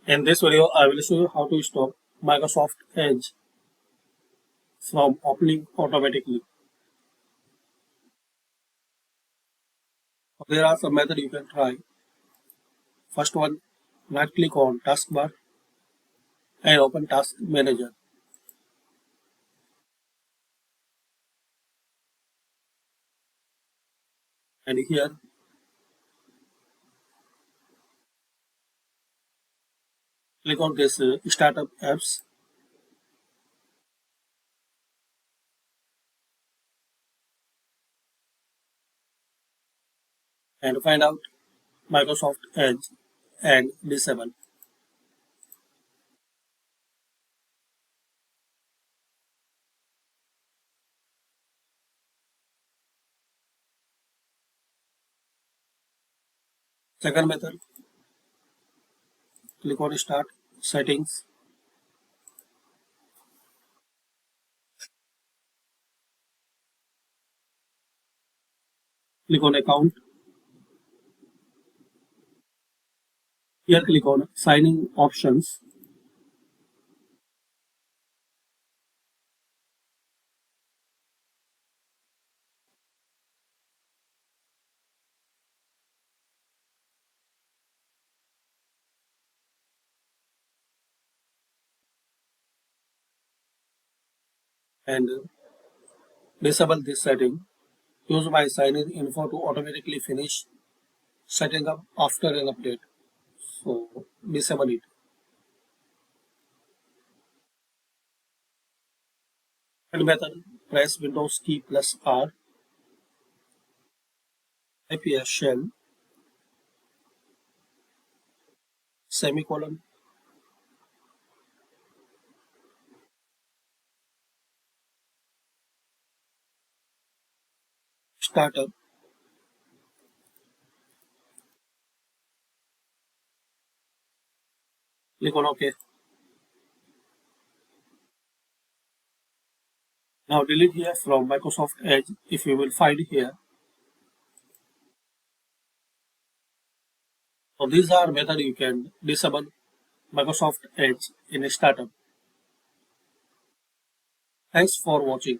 In this video, I will show you how to stop Microsoft Edge from opening automatically. There are some methods you can try. First one, right click on taskbar and open Task Manager. And here, click on this Startup Apps and find out Microsoft Edge and disable. Second method, click on Start Settings. Click on Account. Here click on Signing Options. And disable this setting. Use my sign-in info to automatically finish setting up after an update. So disable it. And method, press Windows key plus R, type a shell, semicolon, startup, click on OK. Now delete here from Microsoft Edge if you will find here. So these are methods you can disable Microsoft Edge in a startup. Thanks for watching.